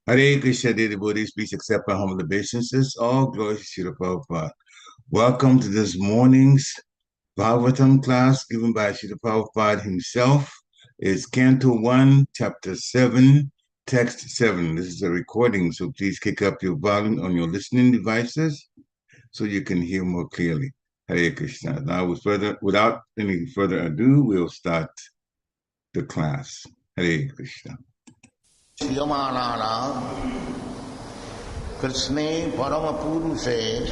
Hare Krishna, dear devotees, please accept my humble obeisances. All glory to Srila Prabhupada. Welcome to this morning's Bhagavatam class given by Srila Prabhupada himself. It's Canto 1, Chapter 7, Text 7. This is a recording, so please kick up your volume on your listening devices so you can hear more clearly. Hare Krishna. Now, without any further ado, we'll start the class. Hare Krishna. Shyamanana Krishne Paramapurushe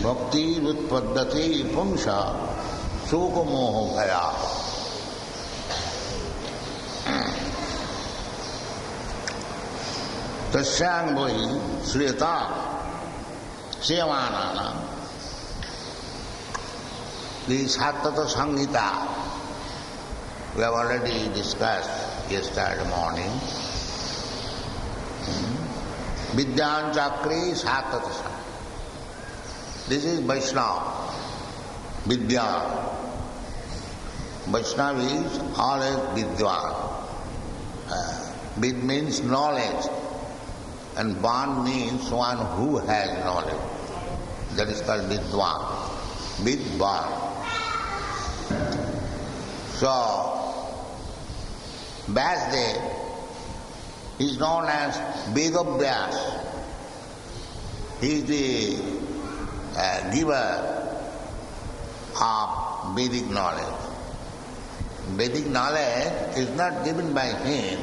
Bhakti Utpaddati Pumsa Shokamoho Bhaya. Tasyang Bhai Sriyata Shyamanana. The Sattata Sangita we have already discussed yesterday morning. Vidyan Chakri Satatasa. This is Vaishnava. Vidyan. Vaishnava is always Vidyan. Vid means knowledge, and Van means one who has knowledge. That is called Vidwan. Vidwan. So, Vyasdev is known as Vedavyas. He is the giver of Vedic knowledge. Vedic knowledge is not given by him.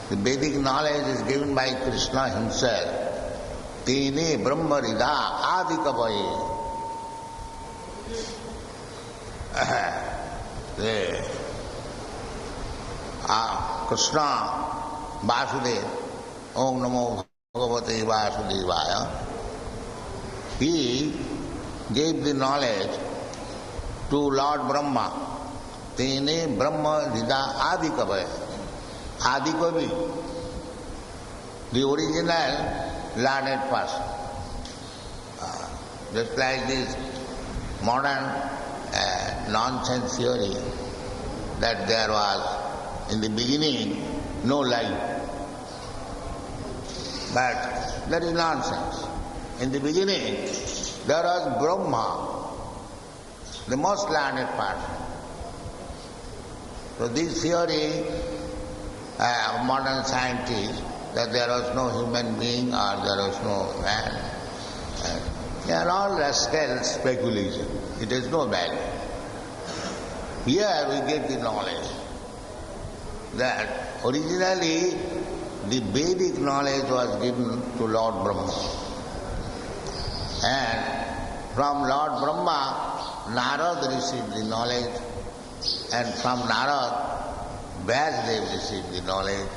The Vedic knowledge is given by Krishna himself. Tene Brahmarida Adikavaye. Krishna Vasudeva, Om Namo Bhagavate Vasudevaya, he gave the knowledge to Lord Brahma. Tene Brahma Rida Adikavaya. Adikavi, the original learned person. Just like this modern nonsense theory that there was in the beginning no life. But that is nonsense. In the beginning there was Brahma, the most learned person. So this theory of modern scientists that there was no human being or there was no man, they are all rascal speculation. It has no value. Here we get the knowledge that originally the Vedic knowledge was given to Lord Brahma. And from Lord Brahma, Narad received the knowledge, and from Narad, Vyasdev received the knowledge,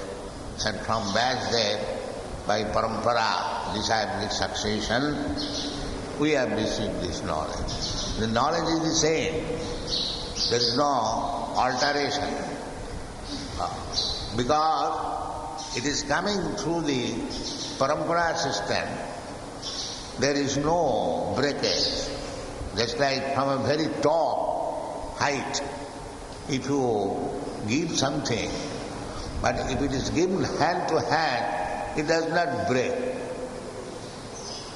and from Vyasdev, by parampara, disciplic succession, we have received this knowledge. The knowledge is the same. There is no alteration. Because it is coming through the parampara system, there is no breakage. Just like from a very top height, if you give something, but if it is given hand to hand, it does not break.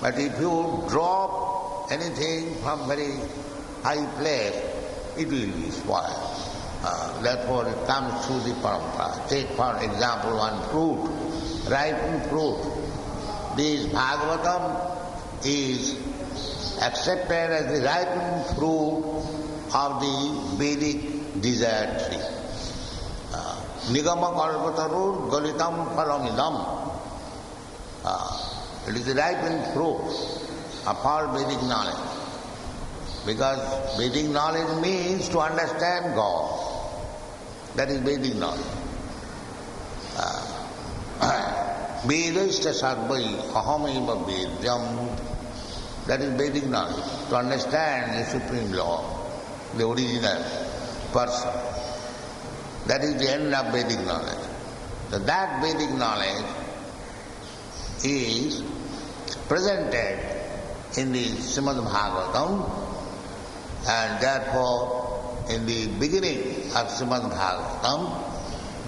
But if you drop anything from very high place, it will be spoiled. Therefore it comes through the parampara. Take for example one fruit, ripened fruit. This Bhagavatam is accepted as the ripened fruit of the Vedic desert tree. Nigama kalpatarur galitam phalamidam. It is the ripened fruit of all Vedic knowledge. Because Vedic knowledge means to understand God. That is Vedic knowledge. Vedashta sarvai ahameva vedyam. That is Vedic knowledge. To understand the Supreme Lord, the original person. That is the end of Vedic knowledge. So that Vedic knowledge is presented in the Srimad Bhagavatam, and therefore in the beginning of Srimad Bhagavatam,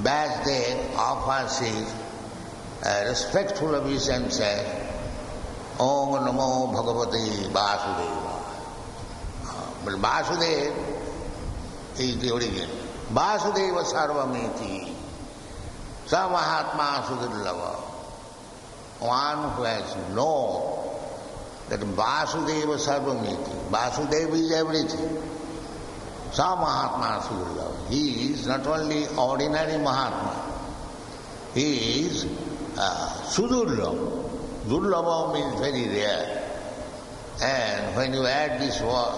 Vyasdev offers his respectful obeisance says, Om Namo Bhagavate Vasudeva. But Vasudeva is the origin. Vasudeva Sarvamiti. Sa Mahatma Sudurlava. One who has known that Vasudeva Sarvamiti. Vasudeva is everything. Sa Mahatma Sudurlava. He is not only ordinary Mahatma. He is Sudurlava. Durlava means very rare. And when you add this word,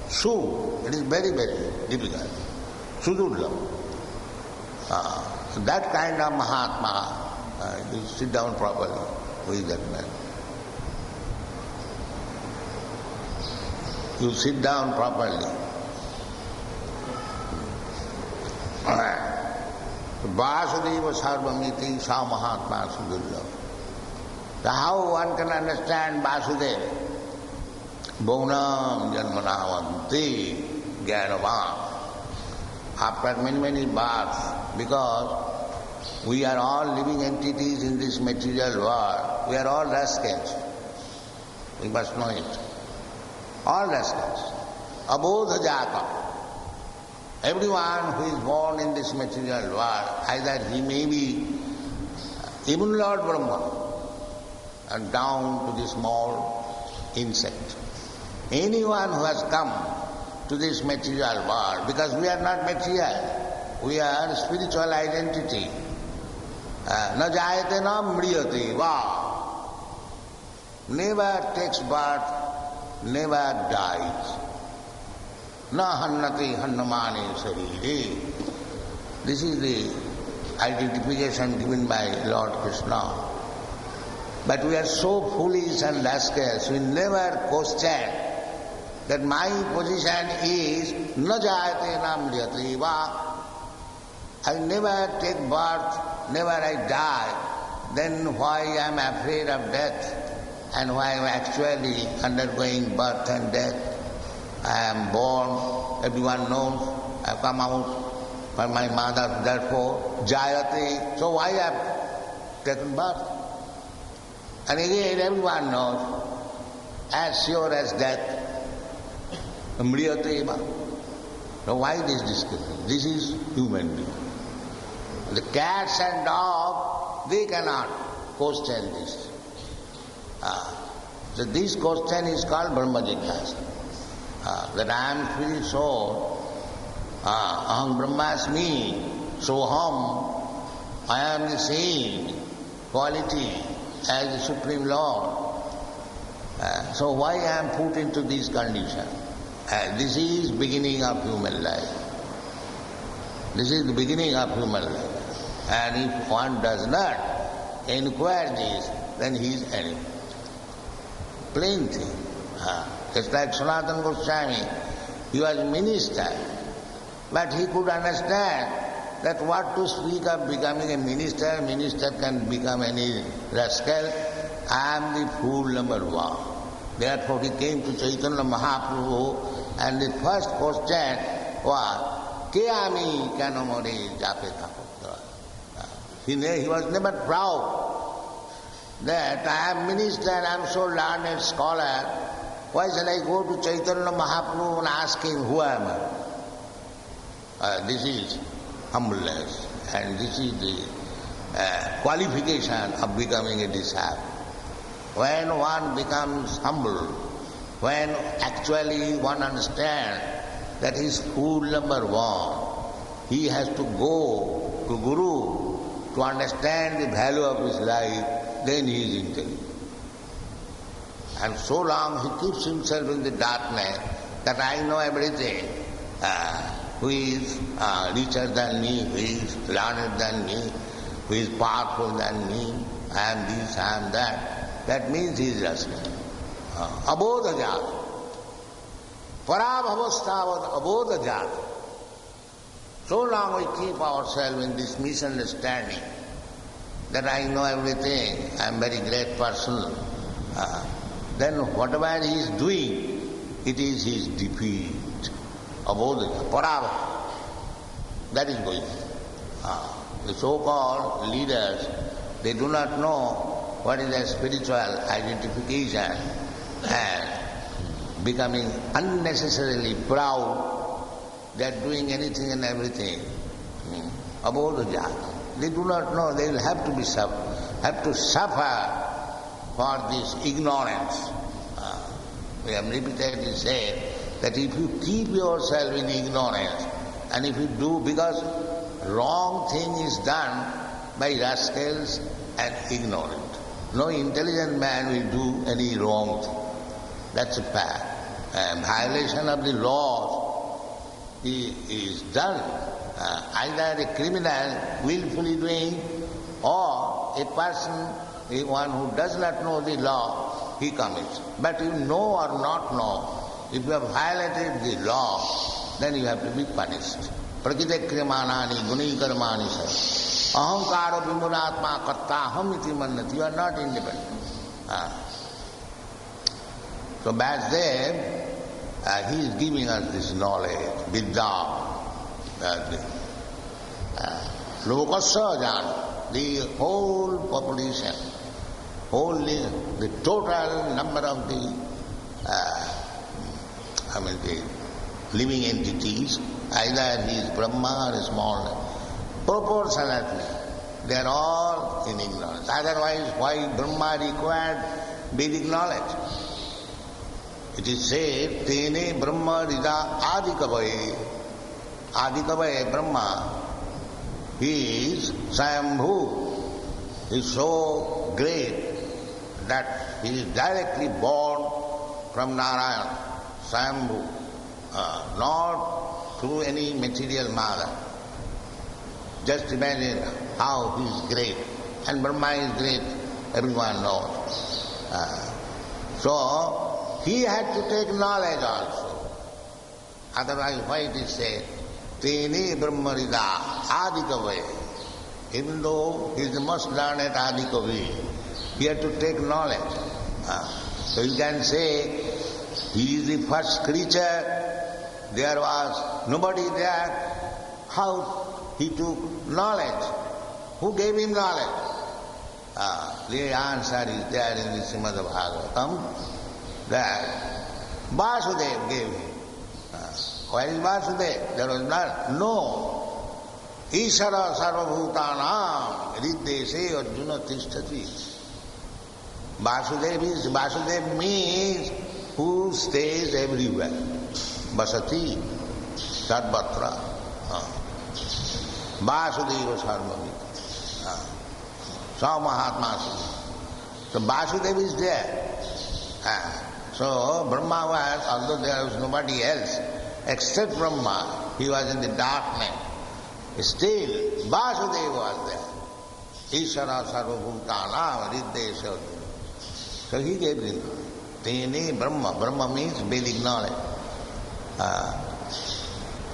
Su, it is very, very difficult. Sudurlava. That kind of Mahatma, you sit down properly. Who is that man? You sit down properly. Vasudeva Sarvamiti Sa Mahatma Sudurlava. So how one can understand Vasudeva? Bhunam Janmanavanti Jnanavan. After many, many births, because we are all living entities in this material world, we are all rascals. We must know it. All rascals. Abodha jata. Everyone who is born in this material world, either he may be even Lord Brahma, and down to the small insect. Anyone who has come to this material world, because we are not material, we are spiritual identity. Na jayate na mriyate va. Never takes birth, never dies. Na hannati hannamane sarire. This is the identification given by Lord Krishna. But we are so foolish and rascals, we never question that my position is na jayate na mriyate va. I never take birth, never I die. Then why I am afraid of death and why I am actually undergoing birth and death? I am born, everyone knows, I have come out from my mother, therefore jayate. So why I have taken birth? And again everyone knows, as sure as death, mriyate va. So why this discussion? This is human being. The cats and dogs, they cannot question this. So this question is called Brahma Jignasa. That I am free soul, aham brahmasmi, soham, I am the same quality as the Supreme Lord. So why I am put into this condition? This is beginning of human life. This is the beginning of human life. And if one does not inquire this, then he is enemy. Plain thing. Just like Sanatana Goswami, he was minister, but he could understand that what to speak of becoming a minister, minister can become any rascal. I am the fool number one. Therefore he came to Chaitanya Mahaprabhu, and the first question was, Ke ami keno more jape thaputra? He was never proud that I am minister, I am so learned scholar. Why shall I go to Chaitanya Mahaprabhu and ask him, who am I? This is humbleness, and this is the qualification of becoming a disciple. When one becomes humble, when actually one understands that he is fool number one, he has to go to Guru to understand the value of his life, then he is intelligent. And so long he keeps himself in the darkness that I know everything. Who is richer than me, who is learned than me, who is powerful than me, I am this, I am that. That means he is rascal. Abodha jata. Parabhavastavad abodha jata. So long we keep ourselves in this misunderstanding that I know everything, I am a very great person. Then whatever he is doing, it is his defeat. Abodha, parabha. That is going on. The so-called leaders They do not know what is their spiritual identification and becoming unnecessarily proud. They are doing anything and everything. Abodhaja. They do not know they will have to suffer for this ignorance. We have repeatedly said that if you keep yourself in ignorance and if you do, because wrong thing is done by rascals and ignorant. No intelligent man will do any wrong thing. That's a fact. Violation of the laws is done. Either a criminal willfully doing or a person, one who does not know the law, he commits. But you know or not know, if you have violated the law, then you have to be punished. Prakite krimanani guni karmani sa. Ahankara vimuratma kartaham iti mannati. You are not independent. So Vasudev, he is giving us this knowledge, vidya. Lokasya jana, the whole population, the total number of the living entities, either he is Brahma or a small, proportionately, they are all in ignorance. Otherwise, why Brahma required Vedic knowledge? It is said, Tene Brahma Rida Adikavaye. Adikavaye Brahma, he is Swayambhu. He is so great that he is directly born from Narayana, Swayambhu, not through any material mother. Just imagine how he is great. And Brahma is great, everyone knows. So, he had to take knowledge also. Otherwise, why it is said, Tene Brahmarida Adikavaye. Even though he is the most learned Adikavi, he had to take knowledge. So you can say, he is the first creature, there was nobody there. How he took knowledge? Who gave him knowledge? The answer is there in the Srimad Bhagavatam, that Vasudeva gave him. Where is Vasudeva? There was none. No. Ishara sarvabhutanam riddese arjuna tishtati. Vasudeva means who stays everywhere. Vasati, sarvatra. Vasudeva sarvabhuta. Sa Mahatma. So Vasudeva is there. So Brahma was, although there was nobody else except Brahma, he was in the darkness. Still, Vasudeva was there. Ishara sarvabhutanam riddesha. So he gave him. Tene Brahma. Brahma means Vedic knowledge.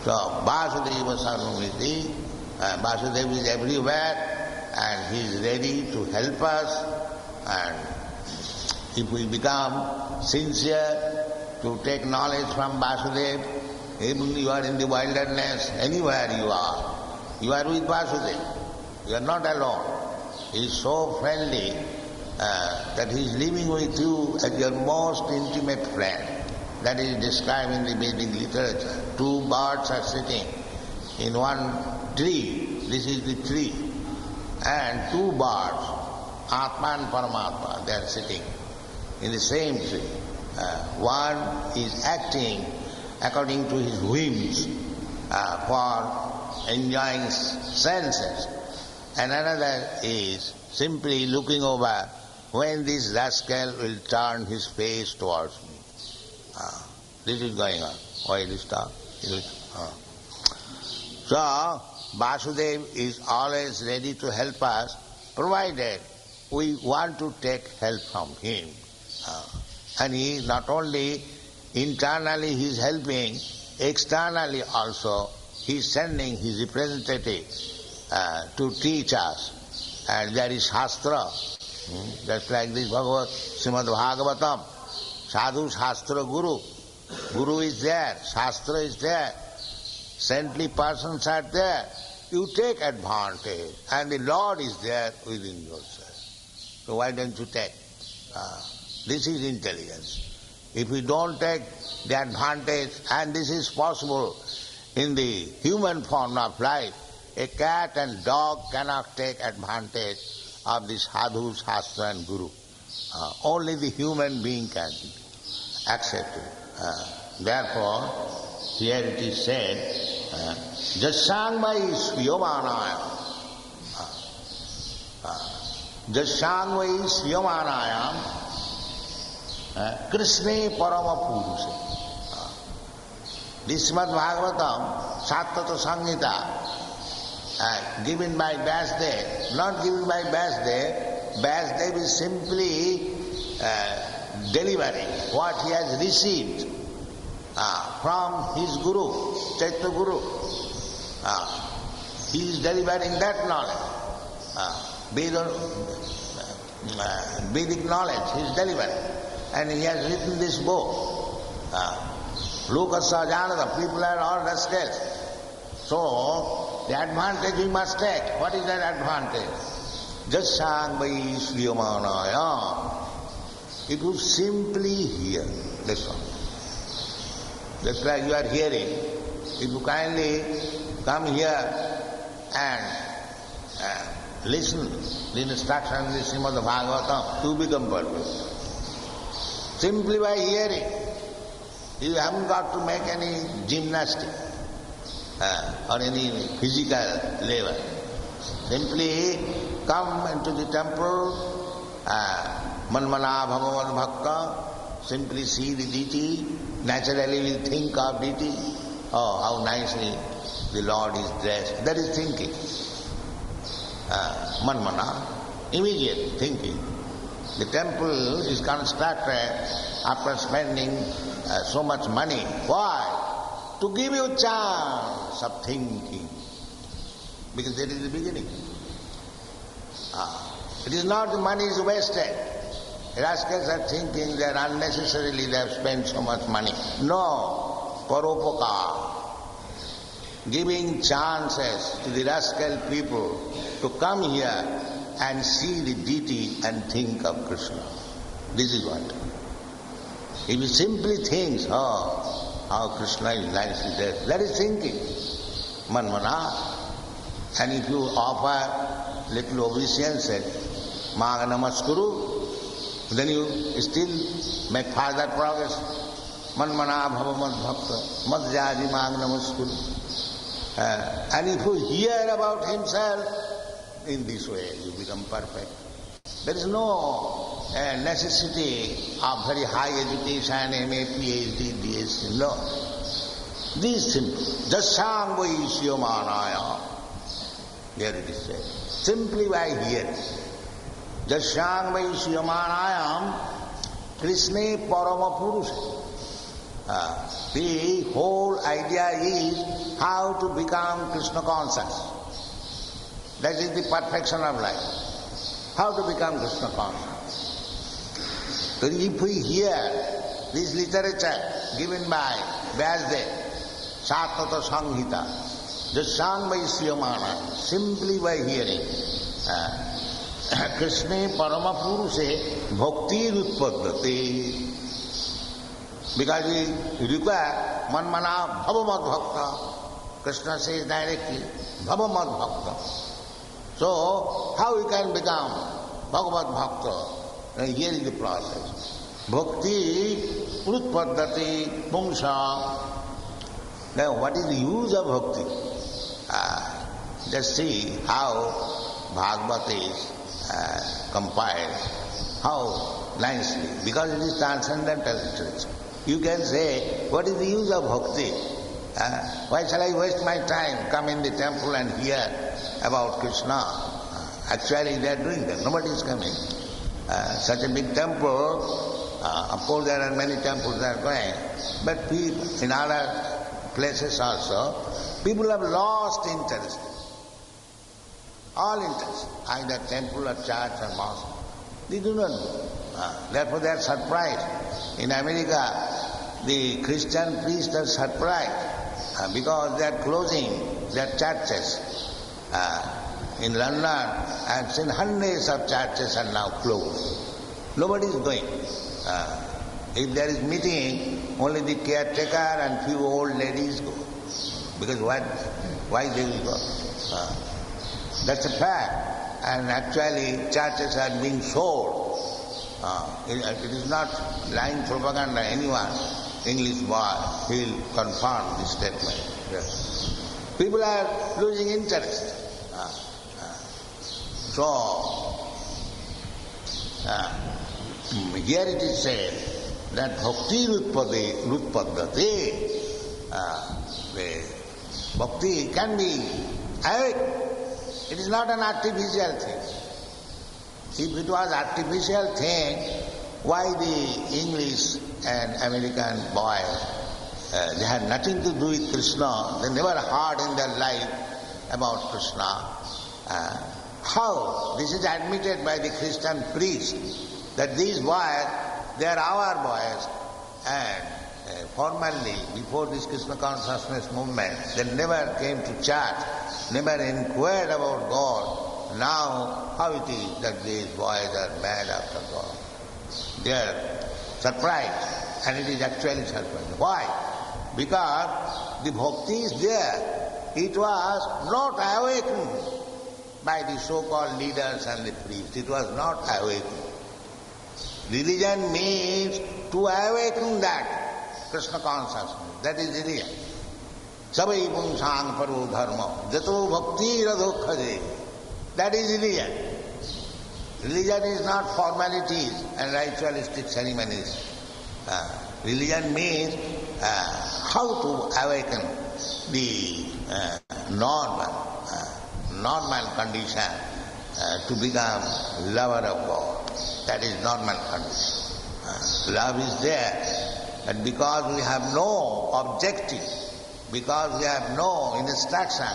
So Vasudeva sarvamiti. Vasudeva is everywhere and he is ready to help us. And if we become sincere to take knowledge from Vasudeva, even you are in the wilderness, anywhere you are with Vasudeva. You are not alone. He is so friendly that he is living with you as your most intimate friend. That is described in the Vedic literature. Two birds are sitting in one tree. This is the tree. And two birds, Atma and Paramatma, they are sitting in the same tree. One is acting according to his whims for enjoying senses, and another is simply looking over when this rascal will turn his face towards me. This is going on. Why this talk? So, Vasudeva is always ready to help us, provided we want to take help from him. And he not only internally he is helping, externally also he is sending his representative to teach us. And there is Shastra, just like this Srimad Bhagavatam, Sadhu Shastra Guru. Guru is there, Shastra is there, saintly persons are there, you take advantage, and the Lord is there within yourself. So why don't you take? This is intelligence. If we don't take the advantage, and this is possible in the human form of life, a cat and dog cannot take advantage of the sadhu, shastra and guru. Only the human being can accept it. Therefore, here it is said, Jasangvai sviyomanaya. Jasangvai sviyomanayam Krishne parama purushe. This Srimad Bhagavatam, Sattata Samhita, given by Vyasdev, not given by Vyasdev. Vyasdev is simply delivering what he has received from his Guru, Chaitanya Guru. He is delivering that knowledge, Vedic knowledge he is delivering. And he has written this book. Lokasya Janata, people are all rascals. So, the advantage we must take. What is that advantage? Jasangvai sviyomanaya. If you simply hear, listen. Just like you are hearing, if you kindly come here and listen the instructions in the Srimad Bhagavatam, you become perfect. Simply by hearing. You haven't got to make any gymnastic or any physical labor. Simply come into the temple, manmana bhagavan bhakta, simply see the deity, naturally we think of deity. Oh, how nicely the Lord is dressed. That is thinking. Manmana, immediate thinking. The temple is constructed after spending so much money. Why? To give you chance of thinking. Because that is the beginning. It is not the money is wasted. Rascals are thinking that unnecessarily they have spent so much money. No. Paropakar. Giving chances to the rascal people to come here and see the deity and think of Krishna. This is what. If he simply thinks, oh, how Krishna is nicely dressed, that is thinking. Manmana. And if you offer little obeisance, Maga Namaskuru, then you still make further progress. Manmana bhava mad bhakta, mad jadi Maga Namaskuru. And if you hear about himself, in this way you become perfect. There is no necessity of very high education, MA, PhD, DSc, no. This is simple. Jasangvai sviyomanaya. Here it is said. Simply by hearing. Jasangvai sviyomanayam Krishne parama purusha. The whole idea is how to become Krishna conscious. That is the perfection of life. How to become Krishna conscious. So if we hear this literature given by Vyasdev, Sattata Samhita, Jasangvai sviyomanaya, simply by hearing, Krishna parama purushe bhakti utpaddate. Because we require manmana bhavamad bhakta. Krishna says directly, bhavamad bhakta. So, how we can become Bhagavad Bhakta? And here is the process. Bhakti utpaddati pumsa. Now, what is the use of bhakti? Just see how Bhagavad is compiled, how nicely, because it is transcendental literature. You can say, what is the use of bhakti? Why shall I waste my time, come in the temple and hear about Krishna? Actually they are doing that, nobody is coming. Such a big temple, of course there are many temples that are going, but people, in other places also, people have lost interest. All interest, either temple or church or mosque. They do not know. Therefore they are surprised. In America, the Christian priests are surprised because they are closing their churches In London, I have seen hundreds of churches are now closed. Nobody is going. If there is meeting, only the caretaker and few old ladies go. Because why they will go? That's a fact. And actually, churches are being sold. It is not lying propaganda. Anyone, English boy, he will confirm this statement. Yes. People are losing interest. Here it is said that bhakti rutpadate, bhakti can be awake. It is not an artificial thing. If it was artificial thing, why the English and American boys, they had nothing to do with Krishna. They never heard in their life about Krishna. How? This is admitted by the Christian priest that these boys, they are our boys, and formerly, before this Krishna consciousness movement, they never came to church, never inquired about God. Now, how it is that these boys are mad after God? They are surprised, and it is actually surprising. Why? Because the bhakti is there. It was not awakened by the so-called leaders and the priests. It was not awakened. Religion means to awaken that Krishna consciousness. That is religion. Savai pungsang paro dharma jato bhakti radhokhaje. That is religion. Religion is not formalities and ritualistic ceremonies. Religion means how to awaken the normal condition to become lover of God. That is normal condition. Love is there, and because we have no objective, because we have no instruction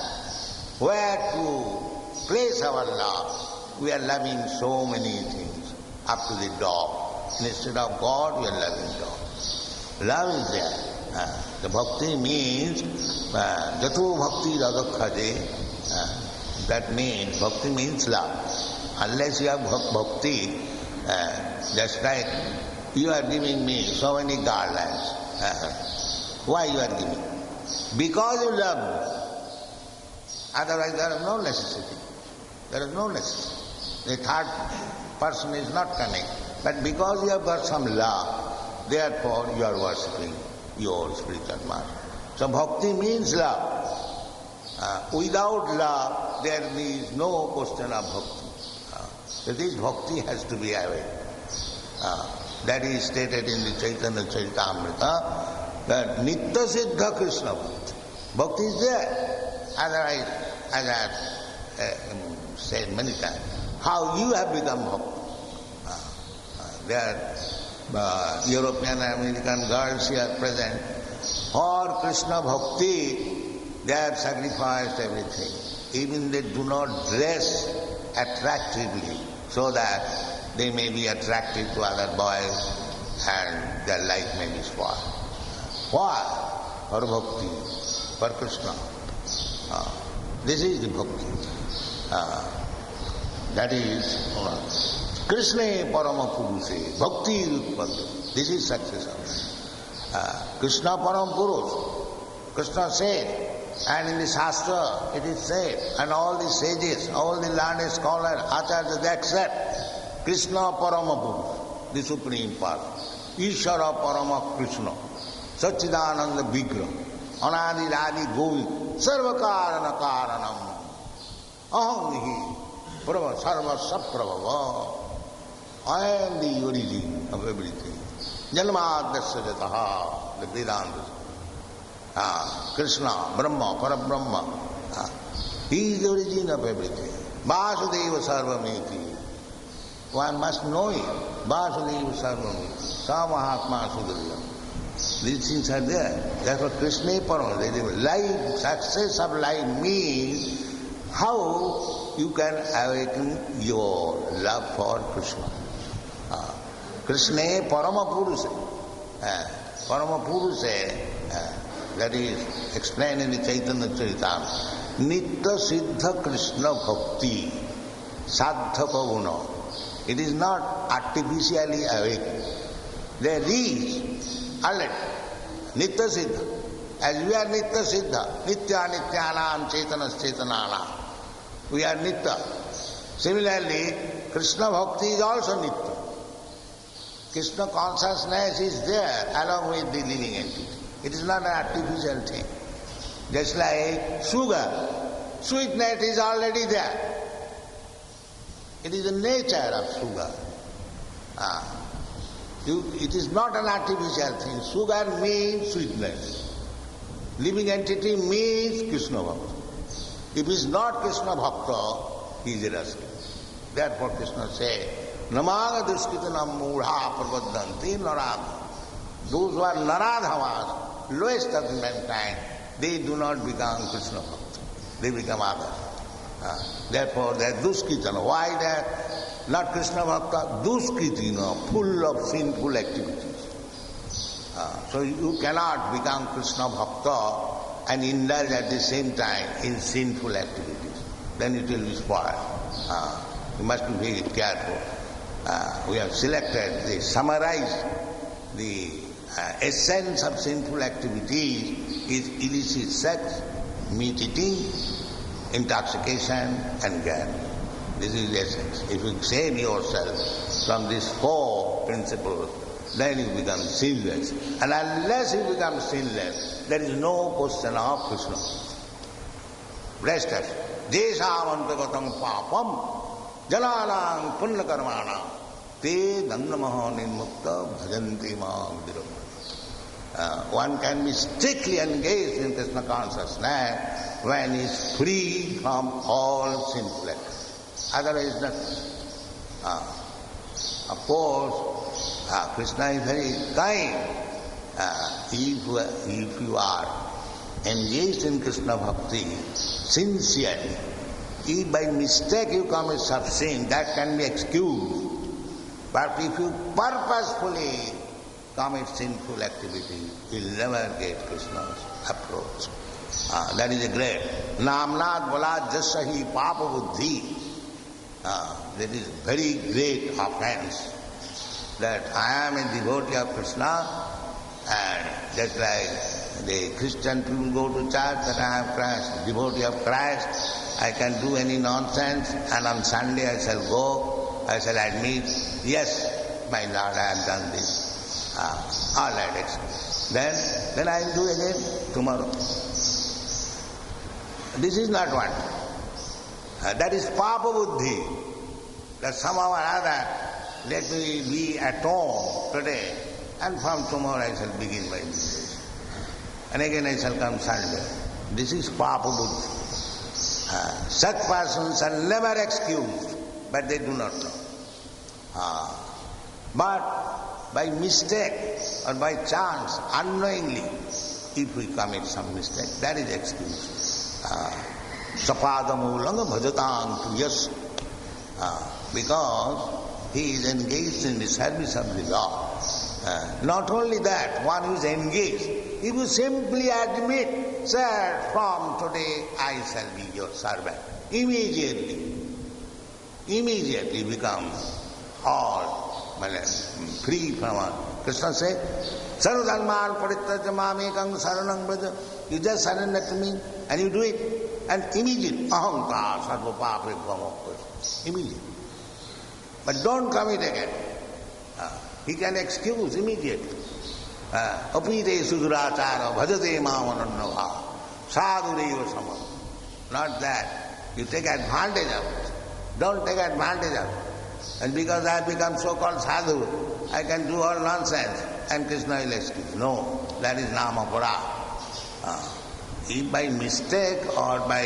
where to place our love, we are loving so many things, up to the dog. Instead of God, we are loving dog. Love is there. The bhakti means jato bhakti radhakhaje. That means, bhakti means love. Unless you have bhakti, just like you are giving me so many garlands. Why you are giving? Because you love me. Otherwise there is no necessity. There is no necessity. The third person is not coming. But because you have got some love, therefore you are worshipping your spiritual master. So bhakti means love. Without love, there is no question of bhakti. So this bhakti has to be awake. That is stated in the Chaitanya Charitamrita, that Nitya Siddha Krishna Bhakti. Bhakti is there. Otherwise, as I have said many times, how you have become bhakti. There are European and American girls here present. For Krishna Bhakti, they have sacrificed everything. Even they do not dress attractively so that they may be attractive to other boys and their life may be spoiled. Why? For bhakti, for Krishna. This is the bhakti. That is Krishna Parama Purushe, Bhakti Utpada. This is success. Krishna Param Purush. Krishna said, and in the Shastra it is said, and all the sages, all the learned scholars, acharyas, they accept Krishna Parama Purush, the Supreme Person. Ishvara Parama Krishna, Satchidananda Vigra, Anadi Radi Govind, Sarva Karana Karanam, Aham Nihi, Prabha Sarva Saprabhava. I am the origin of everything. Janmadasya Jataha, the Vedanta. Krishna, Brahma, Parabrahma. He is the origin of everything. Vasudeva Sarvamiti. One must know him. Vasudeva Sarvamiti. Sa Mahatma Sudhriya. These things are there. That's what Krishna Parama. Life, success of life means how you can awaken your love for Krishna. Krishna Parama Purusha. Parama Purusha, that is explained in the Chaitanya Charitamrita. Nitya Siddha Krishna Bhakti Sadhya Pavuna. It is not artificially awakened. There is already Nitya Siddha. As we are Nitya Siddha, Nitya Nityanam Chetanas Chetananam. We are Nitya. Similarly, Krishna Bhakti is also Nitya. Krishna consciousness is there along with the living entity. It is not an artificial thing. Just like sugar, sweetness is already there. It is the nature of sugar. It is not an artificial thing. Sugar means sweetness. Living entity means Krishna Bhakta. If he is not Krishna Bhakta, he is irascible. Therefore Krishna said, Namaga duskitanam mudha pravaddanti narad. Those who are naradhavas, lowest of mankind, they do not become Krishna Bhakta. They become others. Therefore they are duskitana. Why they are not Krishna Bhakta? Duskitina, full of sinful activities. So you cannot become Krishna Bhakta and indulge at the same time in sinful activities. Then it will be spoiled. You must be very careful. We have selected, summarized the essence of sinful activities is illicit sex, meat eating, intoxication and gambling. This is the essence. If you save yourself from these four principles, then you become sinless. And unless you become sinless, there is no question of Krishna. Rest assured. Deshamantagatam papam jananam punna karmana te dannamaha nirmukta bhajanti ma. One can be strictly engaged in Krishna consciousness when he is free from all sinful acts. Otherwise nothing. Of course, Krishna is very kind. If you are engaged in Krishna Bhakti sincerely, if by mistake you commit some sin, that can be excused. But if you purposefully commit sinful activity, you will never get Krishna's approach. That is a great. Namnad Balad Jasahi Papa Buddhi. That is very great offense. That I am a devotee of Krishna, and just like the Christian people go to church, that I am Christ, devotee of Christ, I can do any nonsense, and on Sunday I shall go, I shall admit, yes, my Lord, I have done this. All right, excellent. Then I will do again tomorrow. This is not one. That is Papa Buddhi. That somehow or other, let me be at home today, and from tomorrow I shall begin my meditation. And again I shall come Sunday. This is Papa Buddhi. Such persons are never excused, but they do not know. But by mistake or by chance, unknowingly, if we commit some mistake, that is excused. Sapadamulanga bhajatam priyas. Because he is engaged in the service of the Lord. Not only that, one who is engaged, he will simply admit, sir, from today I shall be your servant. Immediately become all free from all. Krishna said, Sarvadharman parityajya mamekam saranam braja. You just surrender to me and you do it. And immediately, ahankar sarva papre immediately. But don't commit again. He can excuse immediately. Apite sudurachara bhajate mamanannava sadhureva samam. Not that. You take advantage of it. Don't take advantage of it. And because I have become so-called sadhu, I can do all nonsense and Krishna will excuse. No, that is namapara. If by mistake or by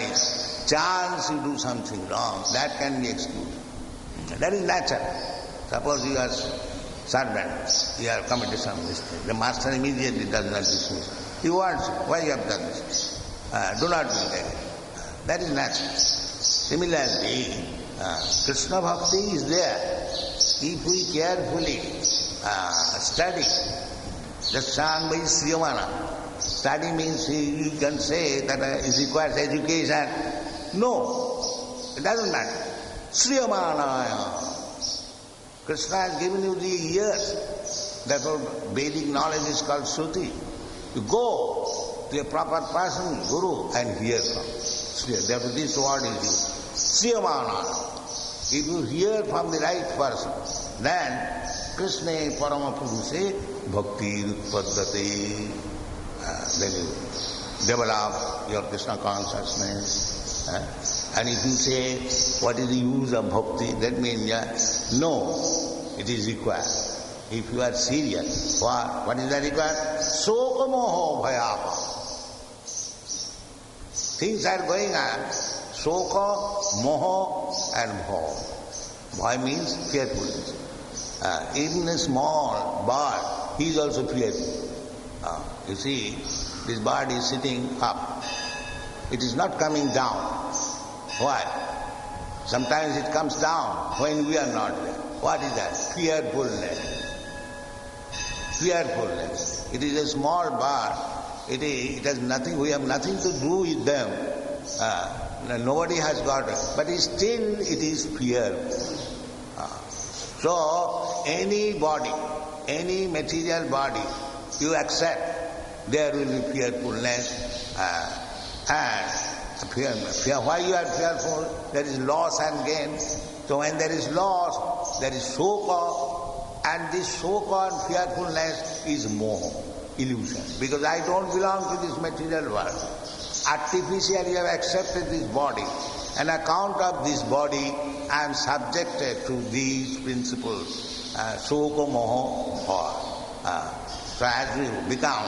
chance you do something wrong, that can be excused. That is natural. Suppose you are servant, you have committed some mistake. The master immediately does not dismiss. He wants, why you have done this? Do not do it again. That is natural. Similarly, Krishna Bhakti is there. If we carefully study the Sangvai Sriyamana, Study means you can say that it requires education. No, it doesn't matter. Sriyamanaya. Krishna has given you the ears. Therefore, Vedic knowledge is called Shruti. You go to a proper person, Guru, and hear from. Therefore, this word is used. Sriyamanaya. If you hear from the right person, then Krishna Parama Purushe Bhakti Utpaddate. Then you develop your Krishna consciousness. And if you say, what is the use of bhakti? That means, no, it is required. If you are serious, what is that required? Soka moho bhayapa. Things are going on. Soka, moho and bhav. Bhaya means fearfulness. Even a small bird, he is also fearful. You see, this bird is sitting up. It is not coming down. Why? Sometimes it comes down when we are not there. What is that? Fearfulness. Fearfulness. It is a small bird. It has nothing, we have nothing to do with them. Nobody has got it. But still it is fear. So, any body, any material body, you accept, there will be fearfulness. Fear. Why you are fearful? There is loss and gain. So when there is loss, there is soka, and this soka and fearfulness is moha, illusion. Because I don't belong to this material world. Artificially I have accepted this body. On account of this body, I am subjected to these principles. Soka, moha, bhava. So as we become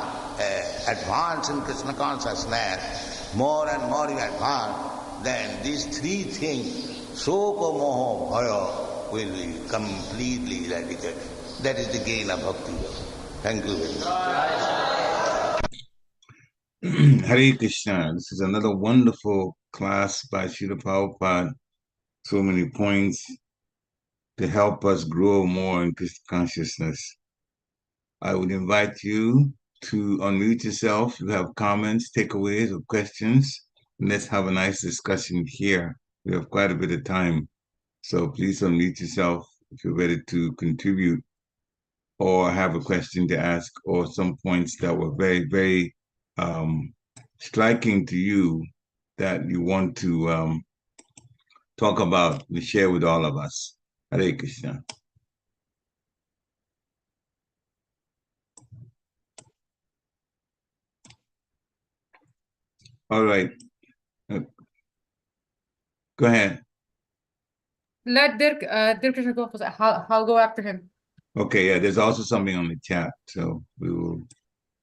advanced in Krishna consciousness, more and more you advance, then these three things, soka, moha, bhaya, will be completely eradicated. That is the gain of bhakti. Thank you very much. Hare Krishna. This is another wonderful class by Srila Prabhupada. So many points to help us grow more in Krishna consciousness. I would invite you to unmute yourself. If you have comments, takeaways, or questions, let's have a nice discussion here. We have quite a bit of time. So please unmute yourself if you're ready to contribute or have a question to ask or some points that were very, very striking to you that you want to talk about and share with all of us. Hare Krishna. All right. Go ahead. Let Dirk Krishna go first. I'll go after him. Okay, yeah, there's also something on the chat, so we will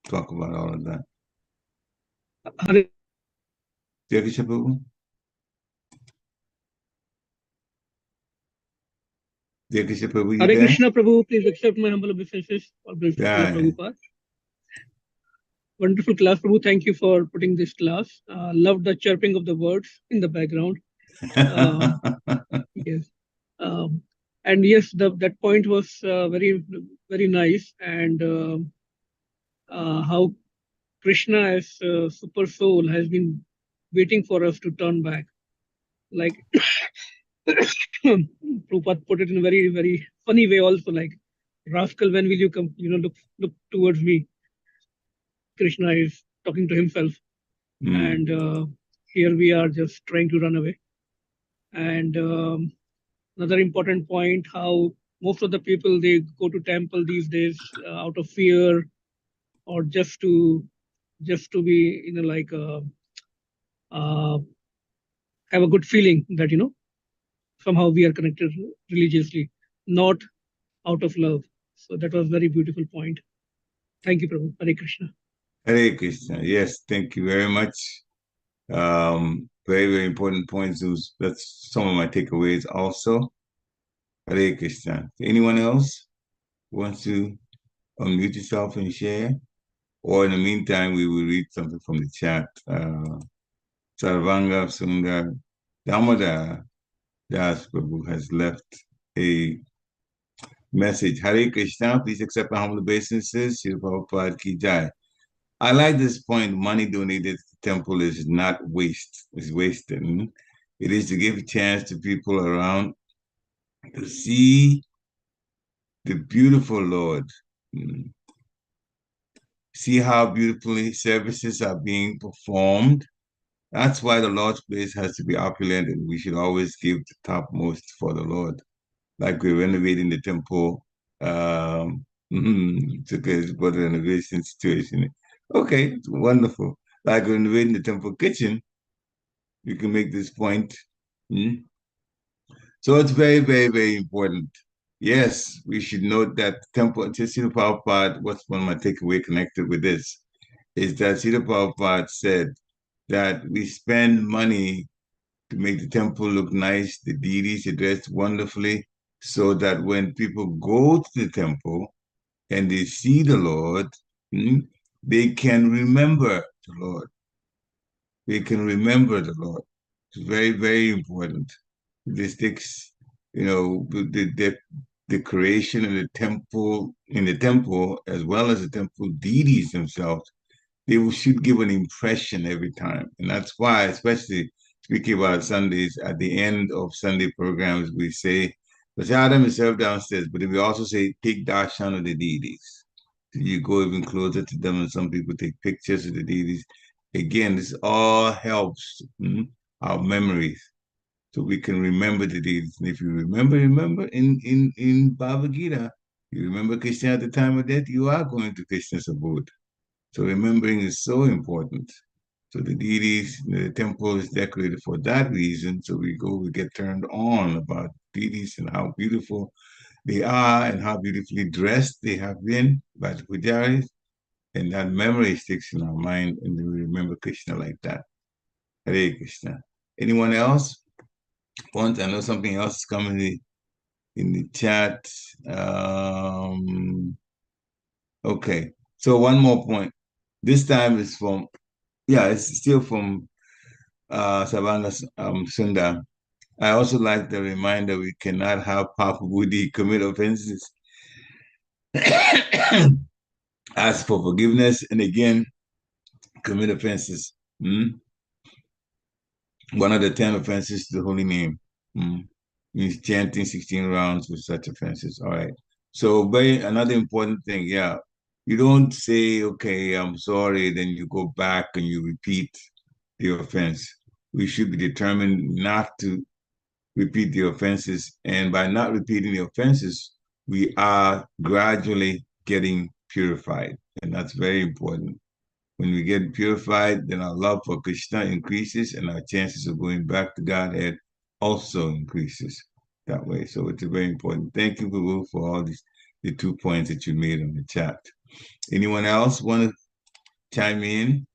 talk about all of that. Hare Krishna Prabhu? Hare Krishna Prabhu, Hare Krishna Prabhu, please accept my humble obeisances for Prabhupada. Wonderful class, Prabhu. Thank you for putting this class. Love the chirping of the words in the background. Yes. And yes, that point was very, very nice. And how Krishna as super soul has been waiting for us to turn back. Like Prabhupada put it in a very, very funny way also, like, rascal, when will you come, look towards me. Krishna is talking to himself. And here we are just trying to run away. And another important point, how most of the people, they go to temple these days out of fear or just to be, like have a good feeling that, somehow we are connected religiously, not out of love. So that was a very beautiful point. Thank you, Prabhu. Hare Krishna. Hare Krishna. Yes, thank you very much. Very, very important points. That's some of my takeaways also. Hare Krishna. Anyone else wants to unmute yourself and share? Or in the meantime, we will read something from the chat. Sarvanga Sundar Damodar Das Prabhu has left a message. Hare Krishna, please accept my humble obeisances. Srila Prabhupada ki jai. I like this point. Money donated to the temple is not waste. It's wasted. It is to give a chance to people around to see the beautiful Lord. See how beautifully services are being performed. That's why the Lord's place has to be opulent, and we should always give the topmost for the Lord. Like we're renovating the temple. It's okay, it's about the renovation situation. Okay, it's wonderful. Like renovating the temple kitchen, you can make this point. So it's very, very, very important. Yes, we should note that temple, Srila Prabhupada, what's one of my takeaway connected with this, is that Srila Prabhupada said that we spend money to make the temple look nice, the deities are dressed wonderfully, so that when people go to the temple and they see the Lord, they can remember the Lord. They can remember the Lord. It's very, very important. This takes, the creation of the temple, in the temple, as well as the temple deities themselves, they should give an impression every time. And that's why, especially speaking about Sundays, at the end of Sunday programs, we say, Prasadam is served downstairs, but then we also say, take darshan of the deities. So you go even closer to them, and some people take pictures of the deities. Again, this all helps our memories, so we can remember the deities. And if you remember in Bhagavad Gita, you remember Krishna at the time of death, you are going to Krishna's abode. So remembering is so important. So the deities, the temple is decorated for that reason. So we get turned on about deities and how beautiful they are and how beautifully dressed they have been by the pujaris. And that memory sticks in our mind, and we remember Krishna like that. Hare Krishna. Anyone else? I know something else is coming in the chat. Okay. So one more point. This time is from, it's still from Savanga Sundar. I also like the reminder we cannot have Papa Buddhi commit offenses. Ask for forgiveness and again commit offenses. One of the 10 offenses to the holy name. Means chanting 16 rounds with such offenses. All right. So another important thing, you don't say, okay, I'm sorry, then you go back and you repeat the offense. We should be determined not to repeat the offenses. And by not repeating the offenses, we are gradually getting purified. And that's very important. When we get purified, then our love for Krishna increases and our chances of going back to Godhead also increases that way. So it's very important. Thank you, Guru, for all the 2 points that you made on the chat. Anyone else want to chime in?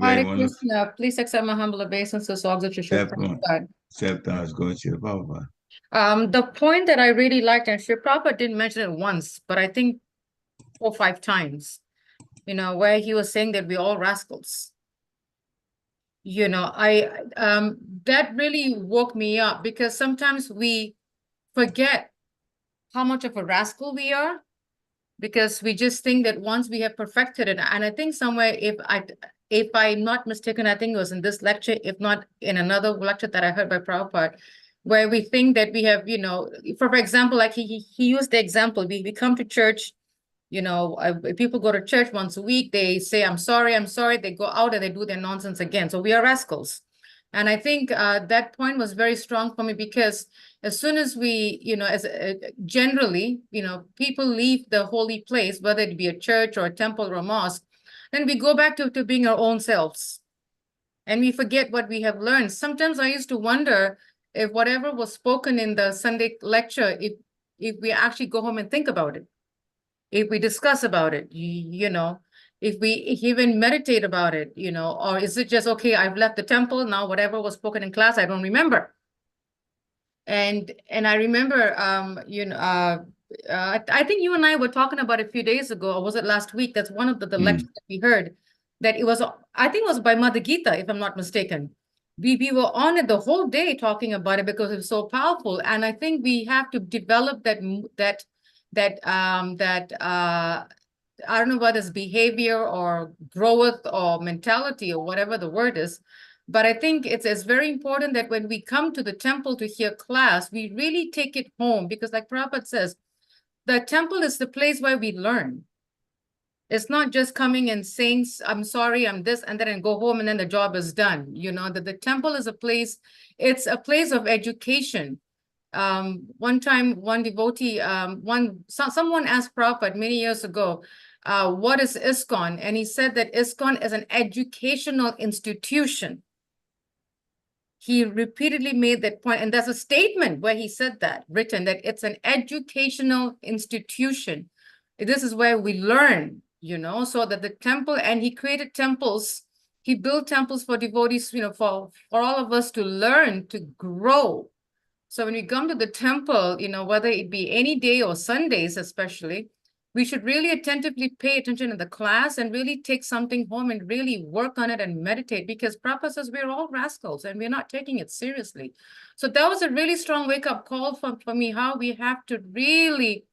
Hare Krishna, please accept my humble obeisances, Sri Srila Prabhupada. Except I was going to Srila Prabhupada. The point that I really liked, and Srila Prabhupada didn't mention it once, but I think 4 or 5 times, where he was saying that we're all rascals. That really woke me up, because sometimes we forget how much of a rascal we are, because we just think that once we have perfected it, and I think somewhere, if I'm not mistaken, I think it was in this lecture, if not in another lecture that I heard by Prabhupada, where we think that we have, for example, like he used the example, we come to church, people go to church once a week, they say, I'm sorry, they go out and they do their nonsense again. So we are rascals. And I think that point was very strong for me, because as soon as we, generally, people leave the holy place, whether it be a church or a temple or a mosque, then we go back to being our own selves. And we forget what we have learned. Sometimes I used to wonder if whatever was spoken in the Sunday lecture, if we actually go home and think about it, if we discuss about it, if we even meditate about it, or is it just, okay, I've left the temple, now whatever was spoken in class, I don't remember. And I remember, I think you and I were talking about it a few days ago, or was it last week? That's one of the lectures that we heard, that it was, I think it was by Mother Gita, if I'm not mistaken. We were on it the whole day talking about it because it was so powerful. And I think we have to develop I don't know whether it's behavior or growth or mentality or whatever the word is, but I think it's very important that when we come to the temple to hear class, we really take it home, because like Prabhupada says, the temple is the place where we learn. It's not just coming and saying, I'm sorry, I'm this, and then go home and then the job is done. You know, that the temple is a place, it's a place of education. One time, one devotee, someone asked Prabhupada many years ago, what is ISKCON? And he said that ISKCON is an educational institution. He repeatedly made that point, and there's a statement where he said that, written, that it's an educational institution. This is where we learn, you know, so that the temple, and he created temples, he built temples for devotees, you know, for all of us to learn, to grow. So when we come to the temple, you know, whether it be any day or Sundays especially, we should really attentively pay attention to the class and really take something home and really work on it and meditate, because Prabhupada says we're all rascals and we're not taking it seriously. So that was a really strong wake-up call for me, how we have to really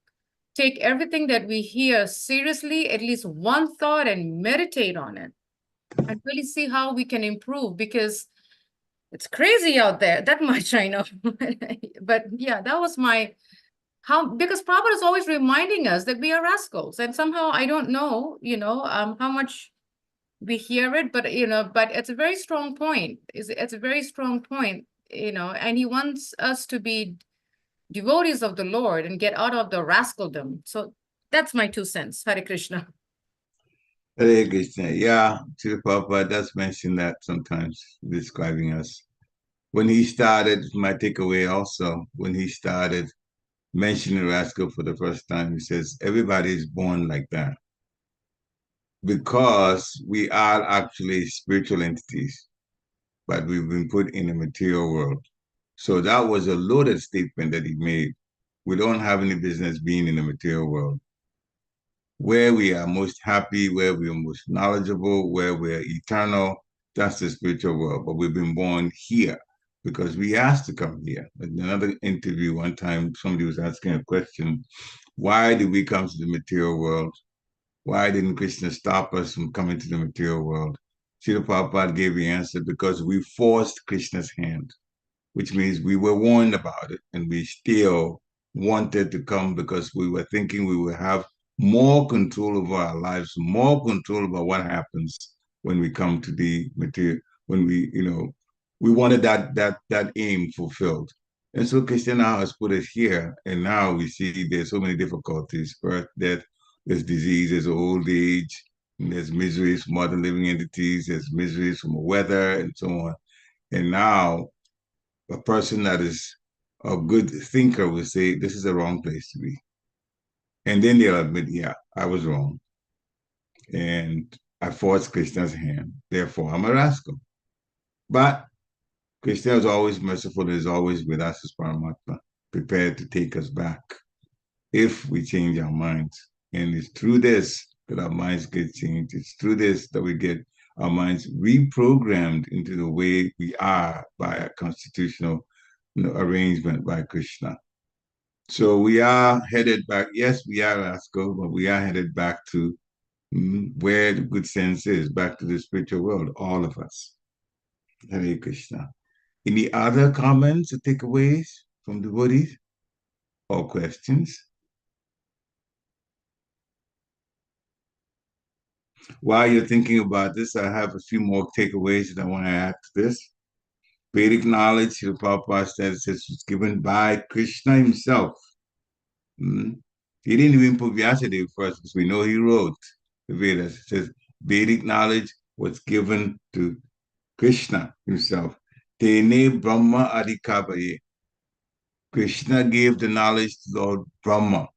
take everything that we hear seriously, at least one thought, and meditate on it and really see how we can improve, because it's crazy out there, that much I know. But yeah, that was my, because Prabhupada is always reminding us that we are rascals, and somehow I don't know, you know, how much we hear it, but you know, but it's a very strong point. It's a very strong point, you know, and he wants us to be devotees of the Lord and get out of the rascaldom. So that's my 2 cents. Hare Krishna. Hare Krishna. Yeah, Srila Prabhupada does mention that sometimes, describing us. When he started, my takeaway also, when he started mentioning rascal for the first time, he says, everybody is born like that, because we are actually spiritual entities, but we've been put in a material world. So that was a loaded statement that he made. We don't have any business being in the material world. Where we are most happy, where we are most knowledgeable, where we're eternal, that's the spiritual world. But we've been born here because we asked to come here. In another interview one time, somebody was asking a question, why did we come to the material world? Why didn't Krishna stop us from coming to the material world? Srila Prabhupada gave the answer, because we forced Krishna's hand, which means we were warned about it and we still wanted to come, because we were thinking we would have more control over our lives, more control over what happens when we come to the material, when we, you know, we wanted that aim fulfilled. And so Krishna now has put us here, and now we see there's so many difficulties: birth, death, there's disease, there's old age, and there's miseries from other living entities, there's miseries from the weather, and so on. And now a person that is a good thinker will say, this is the wrong place to be. And then they'll admit, yeah, I was wrong. And I forced Krishna's hand. Therefore, I'm a rascal. But Krishna is always merciful and is always with us as Paramatma, prepared to take us back if we change our minds. And it's through this that our minds get changed. It's through this that we get our minds reprogrammed into the way we are by a constitutional, you know, arrangement by Krishna. So we are headed back. Yes, we are rascal, but we are headed back to where the good sense is, back to the spiritual world, all of us. Hare Krishna. Any other comments or takeaways from the devotees or questions? While you're thinking about this, I have a few more takeaways that I want to add to this. Vedic knowledge, Srila Prabhupada says, was given by Krishna himself. He didn't even put Vyasadeva first, because we know he wrote the Vedas. It says Vedic knowledge was given to Krishna himself. Tene Brahma Adhikabaye. Krishna gave the knowledge to Lord Brahma.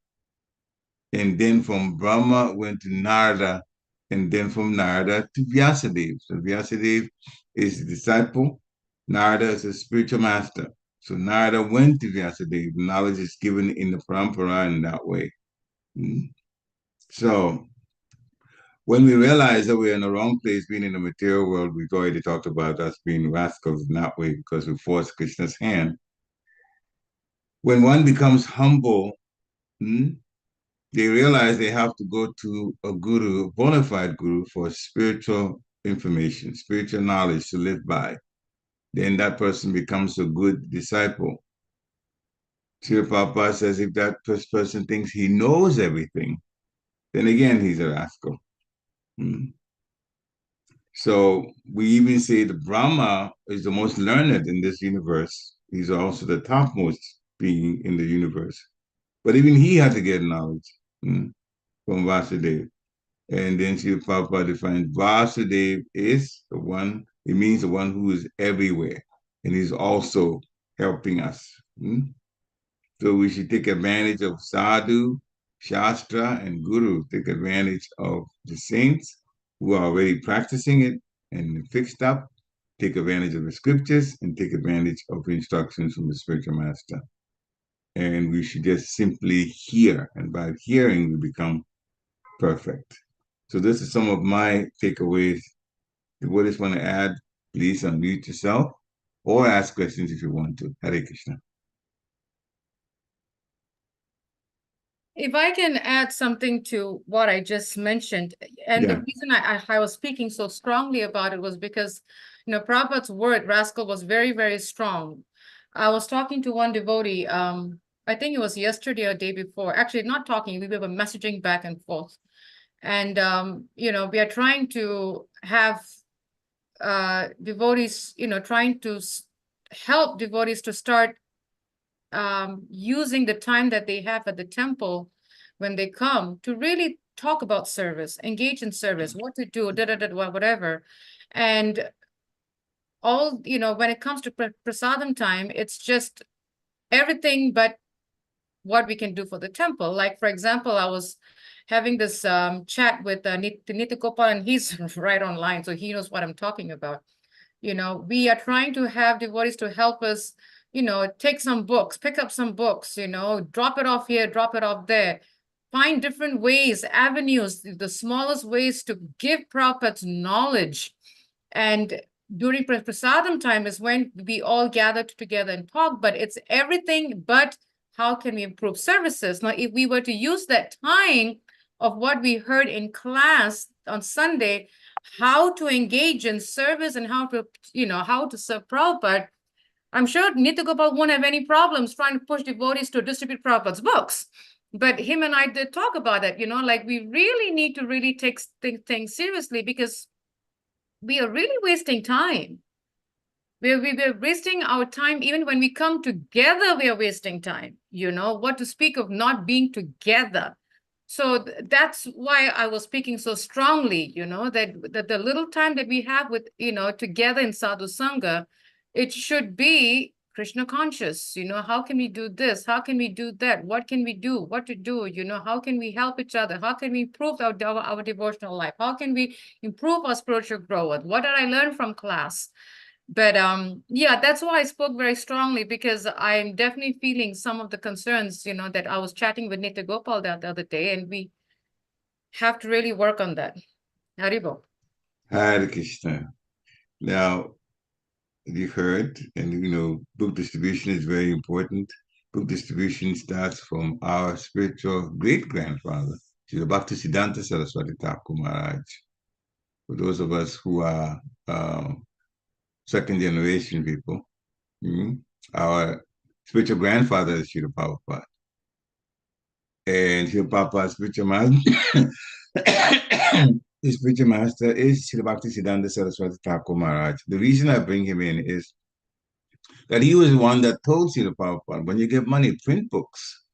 And then from Brahma went to Narada, and then from Narada to Vyasadeva. So Vyasadeva is the disciple. Narada is a spiritual master. So Narada went to Vyasadeva. Knowledge is given in the parampara in that way. So when we realize that we're in the wrong place, being in the material world, we've already talked about us being rascals in that way because we forced Krishna's hand. When one becomes humble, they realize they have to go to a guru, a bona fide guru, for spiritual information, spiritual knowledge to live by. Then that person becomes a good disciple. Srila Prabhupada says if that person thinks he knows everything, then again he's a rascal. Hmm. So we even say the Brahma is the most learned in this universe. He's also the topmost being in the universe. But even he had to get knowledge from Vasudeva. And then Srila Prabhupada defines Vasudeva is the one, it means the one who is everywhere. And he's also helping us. So we should take advantage of sadhu, shastra, and guru. Take advantage of the saints who are already practicing it and fixed up. Take advantage of the scriptures and take advantage of the instructions from the spiritual master. And we should just simply hear. And by hearing, we become perfect. So this is some of my takeaways. If you just want to add, please unmute yourself or ask questions if you want to. Hare Krishna. If I can add something to what I just mentioned, and the reason I was speaking so strongly about it was because, Prabhupada's word, rascal, was very, very strong. I was talking to one devotee, I think it was yesterday or day before, actually not talking, we were messaging back and forth. And, we are trying to have devotees, trying to help devotees to start using the time that they have at the temple when they come to really talk about service, engage in service, what to do, whatever. And all, when it comes to prasadam time, it's just everything but what we can do for the temple. Like, for example, I was having this chat with Nitya Gopal, and he's right online, so he knows what I'm talking about. We are trying to have devotees to help us, take some books, pick up some books, drop it off here, drop it off there, find different ways, avenues, the smallest ways to give Prabhupada's knowledge. And during prasadam time is when we all gather together and talk, but it's everything but how can we improve services. Now, if we were to use that time of what we heard in class on Sunday, how to engage in service and how to serve Prabhupada, I'm sure Nitya Gopal won't have any problems trying to push devotees to distribute Prabhupada's books. But him and I did talk about it, like we really need to really take things seriously, because we are really wasting time. We're wasting our time. Even when we come together, we are wasting time, what to speak of not being together. So that's why I was speaking so strongly, that the little time that we have with, together in Sadhu Sangha, it should be Krishna conscious, how can we do this? How can we do that? What can we do? What to do? How can we help each other? How can we improve our devotional life? How can we improve our spiritual growth? What did I learn from class? But yeah, that's why I spoke very strongly, because I'm definitely feeling some of the concerns, that I was chatting with Nitya Gopal the other day, and we have to really work on that. Haribo. Hare Krishna. Now, you heard, and book distribution is very important. Book distribution starts from our spiritual great-grandfather, Srila Bhaktisiddhanta Saraswati Thakur Maharaj. For those of us who are second-generation people, our spiritual grandfather is Srila Prabhupada. And Srila Prabhupada's spiritual master, his spiritual master is Srila Bhaktisiddhanta Saraswati Thakur Maharaj. The reason I bring him in is that he was the one that told Srila Prabhupada, when you get money, print books.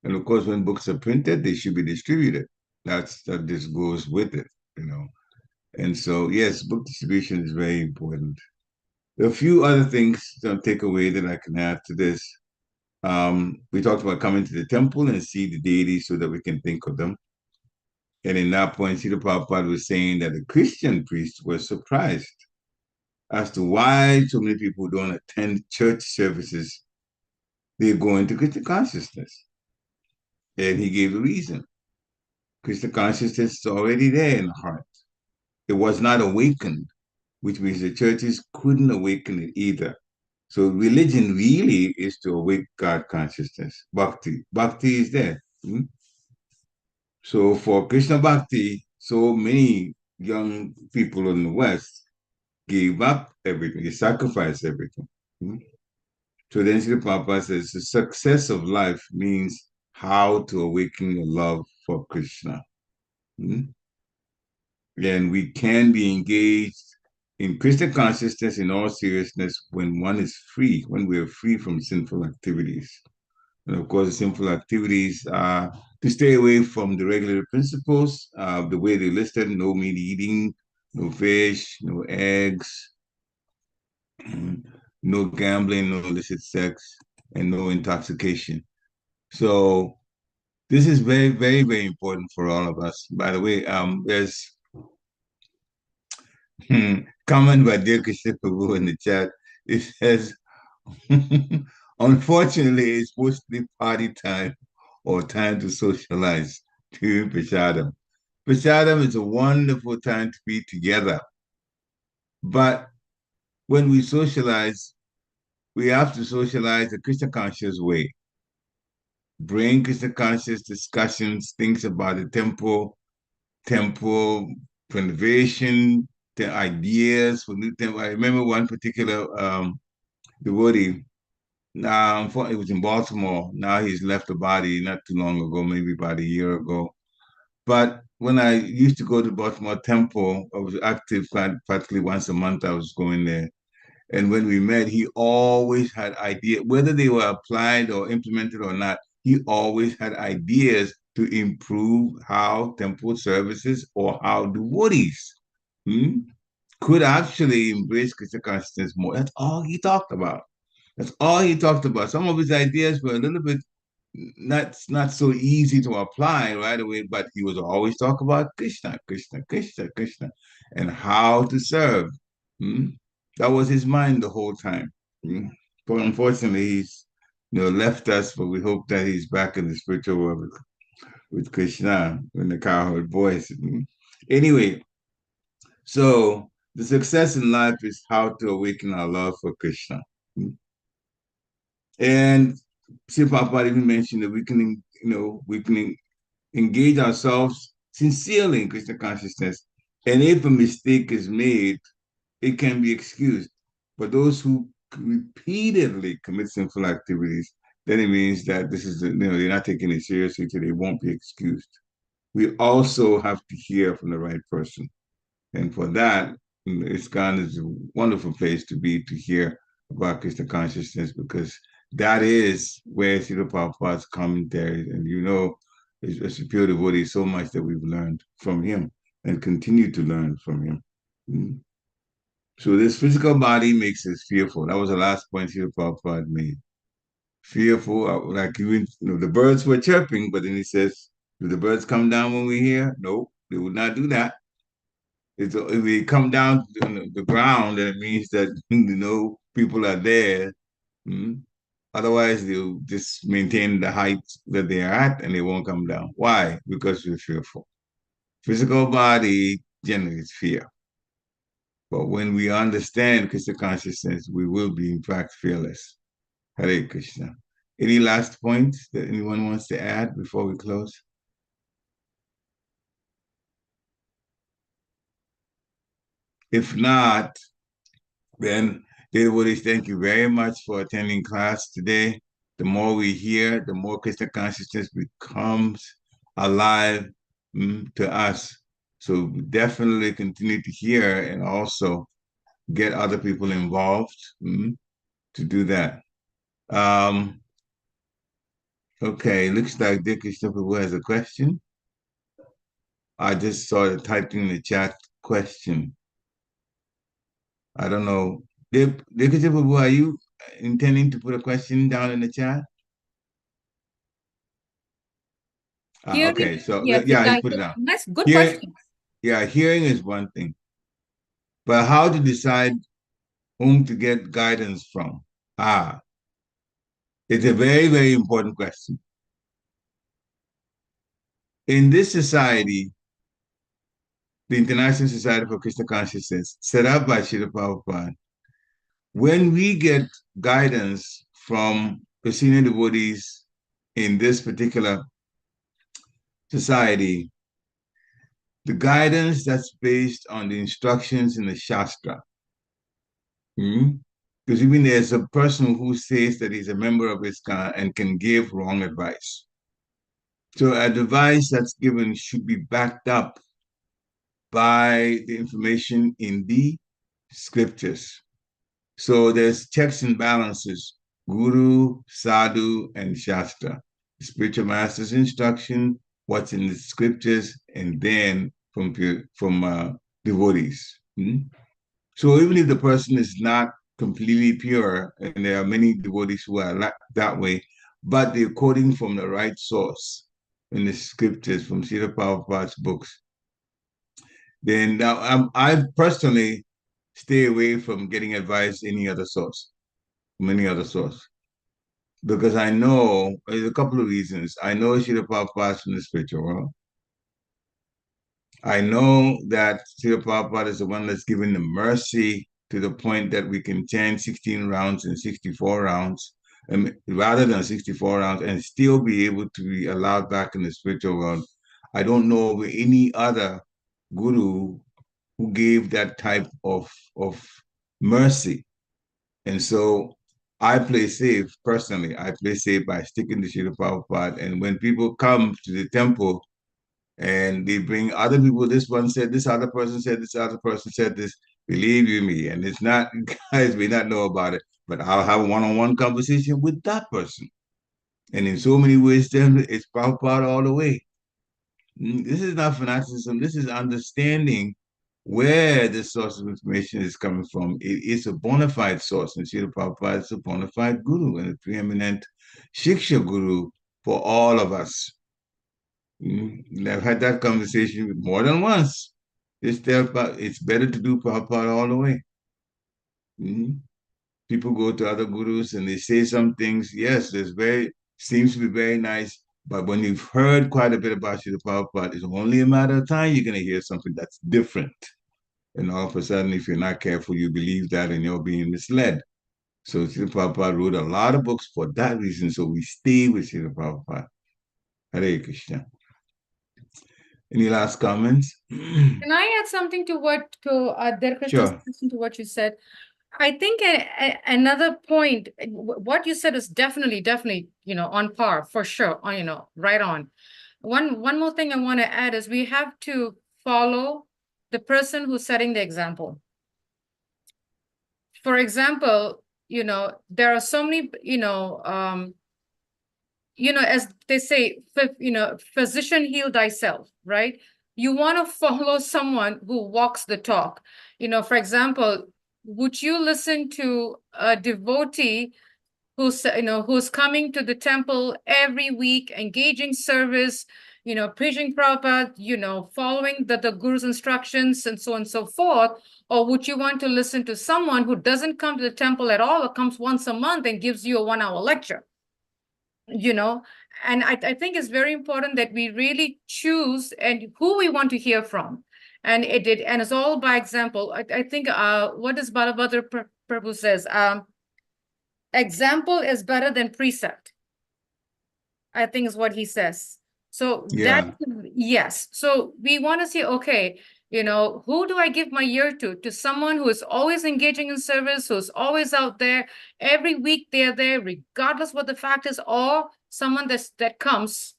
And of course, when books are printed, they should be distributed. That just goes with it, And so, yes, book distribution is very important. There are a few other things to take away that I can add to this. We talked about coming to the temple and see the deities so that we can think of them. And in that point, Srila Prabhupada was saying that the Christian priests were surprised as to why so many people don't attend church services. They go into Krishna consciousness. And he gave the reason. Krishna consciousness is already there in the heart. It was not awakened, which means the churches couldn't awaken it either. So religion really is to awake God consciousness. Bhakti. Bhakti is there. So for Krishna Bhakti, so many young people in the West gave up everything, they sacrificed everything. So then Srila Prabhupada says the success of life means how to awaken your love for Krishna. And we can be engaged in Krishna consciousness in all seriousness when one is free, when we are free from sinful activities. And of course, the sinful activities are to stay away from the regular principles, the way they listed: no meat eating, no fish, no eggs, no gambling, no illicit sex, and no intoxication. So this is very, very, very important for all of us. By the way, there's comment by Dear Krishna Prabhu in the chat. It says, unfortunately, it's supposed to be party time or time to socialize during Prashadam. Prashadam is a wonderful time to be together. But when we socialize, we have to socialize the Krishna conscious way. Bring Krishna conscious discussions, things about the temple renovation, the ideas for new temple. I remember one particular devotee. Now, it was in Baltimore. Now he's left the body not too long ago, maybe about a year ago. But when I used to go to Baltimore Temple, I was active practically once a month. I was going there. And when we met, he always had ideas, whether they were applied or implemented or not, he always had ideas to improve how temple services or how devotees could actually embrace Krishna consciousness more. That's all he talked about. That's all he talked about. Some of his ideas were a little bit not so easy to apply right away, but he was always talk about Krishna, Krishna, Krishna, Krishna, and how to serve. That was his mind the whole time. But unfortunately, he's left us. But we hope that he's back in the spiritual world with Krishna in the cowherd voice. Anyway, so the success in life is how to awaken our love for Krishna. And Sri Prabhupada even mentioned that we can engage ourselves sincerely in Krishna consciousness. And if a mistake is made, it can be excused. But those who repeatedly commit sinful activities, then it means that they're not taking it seriously, so they won't be excused. We also have to hear from the right person. And for that, ISKCON is a wonderful place to be to hear about Krishna consciousness, because that is where Srila Prabhupada's commentary, and it's a pure devotee, so much that we've learned from him and continue to learn from him. So this physical body makes us fearful. That was the last point Srila Prabhupada made. Fearful, like even the birds were chirping, but then he says, do the birds come down when we're here? No, they would not do that. If they come down on the ground, then it means that people are there. Otherwise, they'll just maintain the height that they are at, and they won't come down. Why? Because we're fearful. Physical body generates fear. But when we understand Krishna consciousness, we will be, in fact, fearless. Hare Krishna. Any last points that anyone wants to add before we close? If not, then devotees, thank you very much for attending class today. The more we hear, the more Krishna consciousness becomes alive to us. So definitely continue to hear and also get other people involved to do that. Okay, looks like Dick Krishna Prabhu has a question. I just saw it typed in the chat question. I don't know. Dick Krishna Prabhu, are you intending to put a question down in the chat? Okay, so yeah, he put it down. That's good question. Yeah, hearing is one thing, but how to decide whom to get guidance from? It's a very, very important question. In this society, the International Society for Krishna Consciousness, set up by Srila Prabhupada, when we get guidance from the senior devotees in this particular society, the guidance that's based on the instructions in the Shastra. Because even there's a person who says that he's a member of ISKCON and can give wrong advice. So advice that's given should be backed up by the information in the scriptures. So there's checks and balances, Guru, Sadhu, and Shastra. The spiritual master's instruction, what's in the scriptures, and then from devotees. So even if the person is not completely pure, and there are many devotees who are that way, but they're quoting from the right source in the scriptures from Srila Prabhupada's books, then I personally stay away from getting advice from any other source, because I know there's a couple of reasons. I know Srila Prabhupada from the spiritual world. I know that Srila Prabhupada is the one that's given the mercy to the point that we can chant 16 rounds and 64 rounds, rather than 64 rounds, and still be able to be allowed back in the spiritual world. I don't know of any other guru who gave that type of mercy. And so I play safe, personally. I play safe by sticking to Srila Prabhupada. And when people come to the temple and they bring other people, this one said, this other person said, this other person said this, believe you me, and it's not, guys may not know about it, but I'll have a one-on-one conversation with that person. And in so many ways, then it's Prabhupada all the way. This is not fanaticism. This is understanding where the source of information is coming from. It is a bona fide source, and Srila Prabhupada is a bona fide guru and a preeminent Shiksha guru for all of us. I've had that conversation more than once. It's better to do Prabhupada all the way. People go to other gurus and they say some things. Yes, seems to be very nice. But when you've heard quite a bit about Srila Prabhupada, it's only a matter of time you're going to hear something that's different. And all of a sudden, if you're not careful, you believe that and you're being misled. So Srila Prabhupada wrote a lot of books for that reason. So we stay with Srila Prabhupada. Hare Krishna. Any last comments? Can I add something to Dear Krishna's Sure. question to what you said? I think another point, what you said is definitely, on par, for sure, right on. One more thing I want to add is we have to follow the person who's setting the example. For example, there are so many, as they say, physician heal thyself, right? You want to follow someone who walks the talk. For example, would you listen to a devotee who's coming to the temple every week, engaging service, preaching Prabhupada, following the guru's instructions and so on and so forth? Or would you want to listen to someone who doesn't come to the temple at all, or comes once a month and gives you a 1-hour lecture? And I think it's very important that we really choose and who we want to hear from. And it's all by example. I think what does Bhalabhadra Prabhu says? Example is better than precept, I think is what he says. So yes. So we want to see, okay, who do I give my ear to? To someone who is always engaging in service, who's always out there. Every week they're there, regardless what the fact is, or someone that comes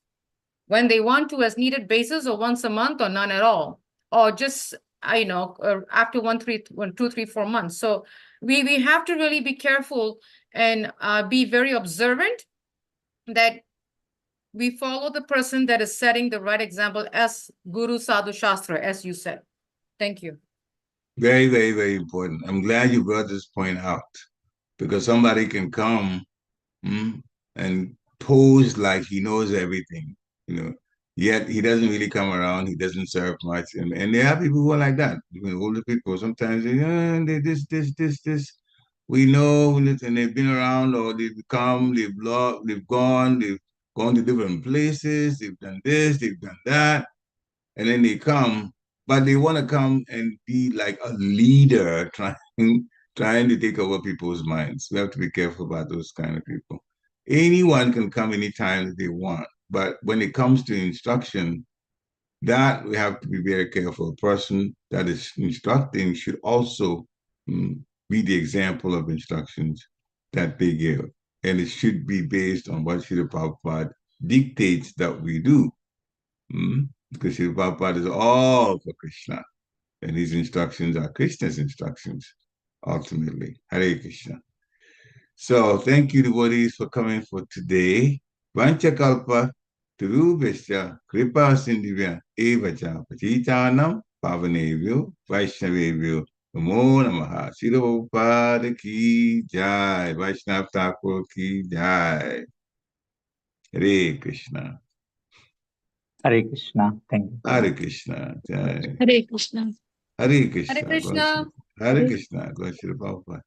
when they want to as needed basis, or once a month, or none at all, or just after 2, 3, 4 months. So we have to really be careful and be very observant that we follow the person that is setting the right example as Guru, Sadhu, Shastra, as you said. Thank you. Very, very, very important. I'm glad you brought this point out, because somebody can come and pose like he knows everything, yet he doesn't really come around. He doesn't serve much. And there are people who are like that. Older people, sometimes they this. We know, and they've been around, or they've come, they've gone to different places, they've done this, they've done that, and then they come, but they want to come and be like a leader, trying to take over people's minds. We have to be careful about those kind of people. Anyone can come anytime that they want. But when it comes to instruction, that we have to be very careful. A person that is instructing should also be the example of instructions that they give. And it should be based on what Srila Prabhupada dictates that we do. Because Srila Prabhupada is all for Krishna. And his instructions are Krishna's instructions, ultimately. Hare Krishna. So thank you, devotees, for coming for today. Vanchakalpa Turubhasya Kripa Sindhivya Evacha Patitanam Pavanevyo Vaishnavevyo Namo Namaha. Srila Prabhupada ki jai. Vaishnav Thakur ki jai. Hare Krishna. Hare Krishna. Thank you. Hare Krishna. Jai. Hare Krishna. Hare Krishna. Hare Krishna. Hare Krishna. Go Srila Prabhupada.